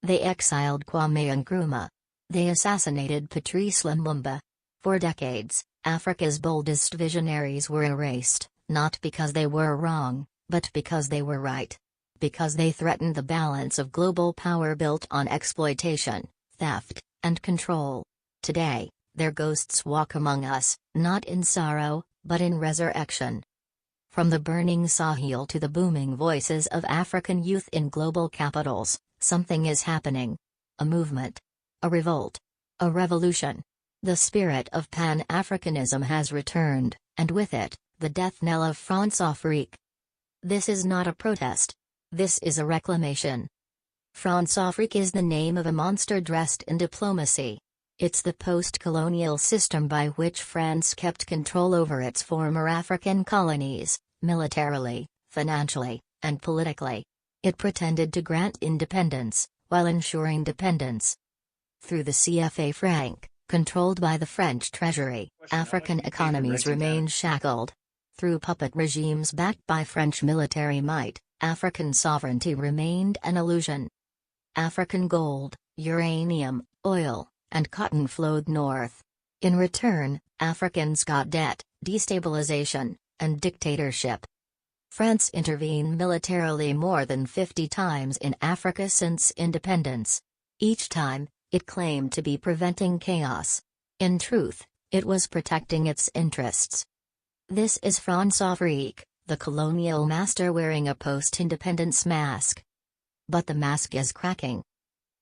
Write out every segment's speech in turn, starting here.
They exiled Kwame Nkrumah. They assassinated Patrice Lumumba. For decades, Africa's boldest visionaries were erased, not because they were wrong, but because they were right. Because they threatened the balance of global power built on exploitation, theft, and control. Today, their ghosts walk among us, not in sorrow, but in resurrection. From the burning Sahel to the booming voices of African youth in global capitals, something is happening. A movement. A revolt. A revolution. The spirit of Pan-Africanism has returned, and with it, the death knell of Francafrique. This is not a protest. This is a reclamation. Francafrique is the name of a monster dressed in diplomacy. It's the post-colonial system by which France kept control over its former African colonies, militarily, financially, and politically. It pretended to grant independence, while ensuring dependence. Through the CFA franc, controlled by the French treasury, African economies remained shackled. Through puppet regimes backed by French military might, African sovereignty remained an illusion. African gold, uranium, oil, and cotton flowed north. In return, Africans got debt, destabilization, and dictatorship. France intervened militarily more than 50 times in Africa since independence. Each time, it claimed to be preventing chaos. In truth, it was protecting its interests. This is Francafrique, the colonial master wearing a post-independence mask. But the mask is cracking.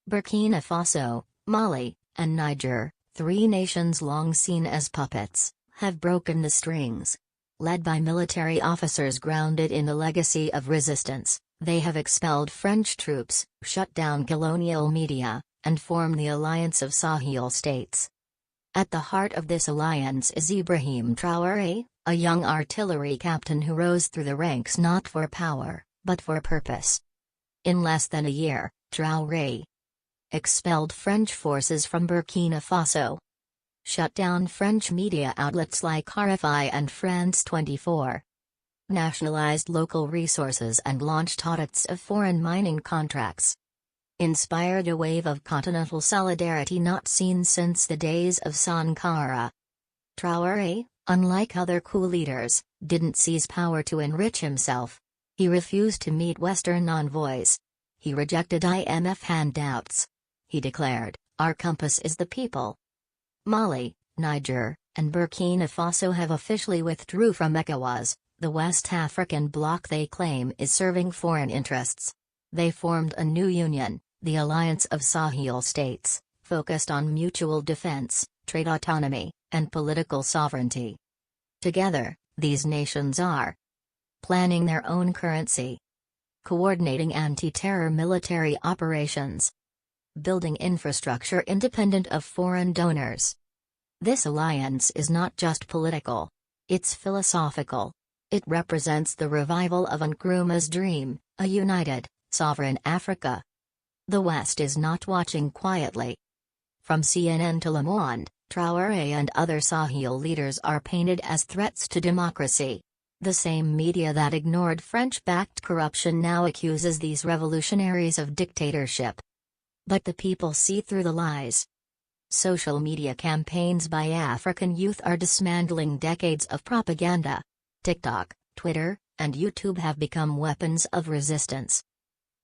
Burkina Faso, Mali, and Niger, 3 nations long seen as puppets, have broken the strings. Led by military officers grounded in the legacy of resistance, they have expelled French troops, shut down colonial media, and formed the Alliance of Sahel States. At the heart of this alliance is Ibrahim Traoré, a young artillery captain who rose through the ranks not for power, but for purpose. In less than a year, Traoré expelled French forces from Burkina Faso, shut down French media outlets like RFI and France 24, nationalized local resources and launched audits of foreign mining contracts, inspired a wave of continental solidarity not seen since the days of Sankara. Traoré, unlike other coup leaders, didn't seize power to enrich himself. He refused to meet Western envoys. He rejected IMF handouts. He declared, "Our compass is the people." Mali, Niger, and Burkina Faso have officially withdrew from ECOWAS, the West African bloc they claim is serving foreign interests. They formed a new union, the Alliance of Sahel States, focused on mutual defense, trade autonomy, and political sovereignty. Together, these nations are planning their own currency, coordinating anti-terror military operations, building infrastructure independent of foreign donors. This alliance is not just political. It's philosophical. It represents the revival of Nkrumah's dream, a united, sovereign Africa. The West is not watching quietly. From CNN to Le Monde, Traoré and other Sahel leaders are painted as threats to democracy. The same media that ignored French-backed corruption now accuses these revolutionaries of dictatorship. But the people see through the lies. Social media campaigns by African youth are dismantling decades of propaganda. TikTok, Twitter, and YouTube have become weapons of resistance.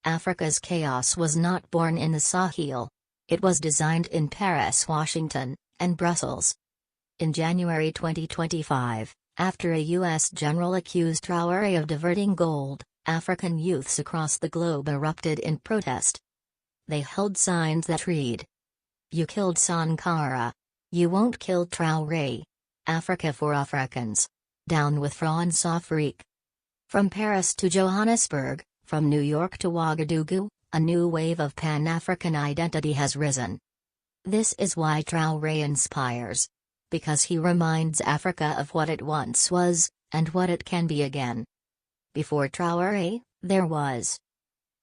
Africa's chaos was not born in the Sahel. It was designed in Paris, Washington, and Brussels. In January 2025, after a U.S. general accused Traoré of diverting gold, African youths across the globe erupted in protest. They held signs that read, "You killed Sankara. You won't kill Traoré. Africa for Africans. Down with Francafrique." From Paris to Johannesburg, from New York to Ouagadougou, a new wave of Pan-African identity has risen. This is why Traoré inspires. Because he reminds Africa of what it once was, and what it can be again. Before Traoré, there was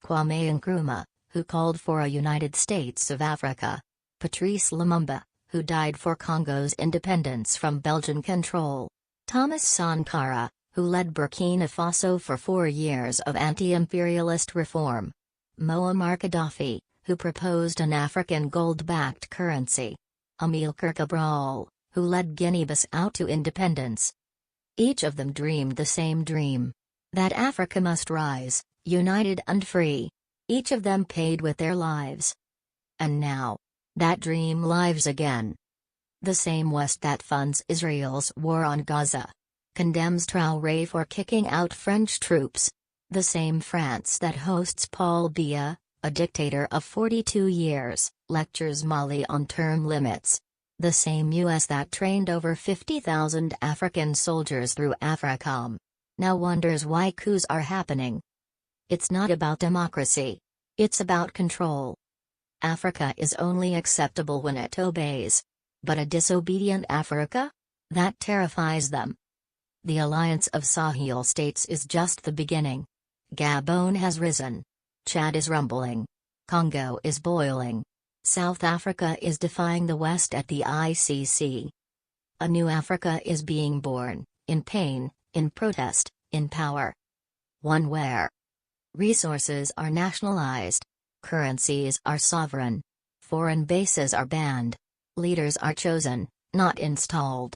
Kwame Nkrumah, who called for a United States of Africa. Patrice Lumumba, who died for Congo's independence from Belgian control. Thomas Sankara, who led Burkina Faso for 4 years of anti-imperialist reform. Muammar Gaddafi, who proposed an African gold-backed currency. Amilcar Cabral, who led Guinea-Bissau to independence. Each of them dreamed the same dream. That Africa must rise, united and free. Each of them paid with their lives. And now, that dream lives again. The same West that funds Israel's war on Gaza condemns Traoré for kicking out French troops. The same France that hosts Paul Biya, a dictator of 42 years, lectures Mali on term limits. The same US that trained over 50,000 African soldiers through AFRICOM now wonders why coups are happening. It's not about democracy. It's about control. Africa is only acceptable when it obeys. But a disobedient Africa? That terrifies them. The Alliance of Sahel States is just the beginning. Gabon has risen. Chad is rumbling. Congo is boiling. South Africa is defying the West at the ICC. A new Africa is being born, in pain, in protest, in power. One where resources are nationalized. Currencies are sovereign. Foreign bases are banned. Leaders are chosen, not installed.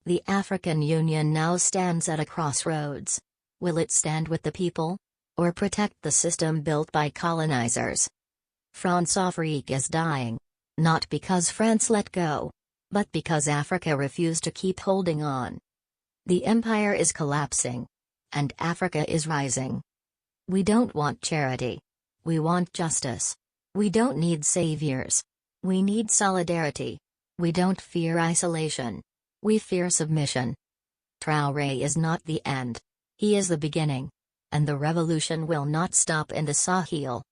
The African Union now stands at a crossroads. Will it stand with the people? Or protect the system built by colonizers? Francafrique is dying. Not because France let go. But because Africa refused to keep holding on. The empire is collapsing. And Africa is rising. We don't want charity. We want justice. We don't need saviors. We need solidarity. We don't fear isolation. We fear submission. Traoré is not the end. He is the beginning. And the revolution will not stop in the Sahel.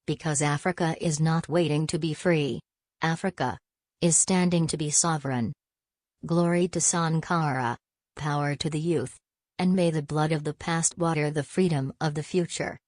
Because Africa is not waiting to be free. Africa is standing to be sovereign. Glory to Sankara. Power to the youth. And may the blood of the past water the freedom of the future.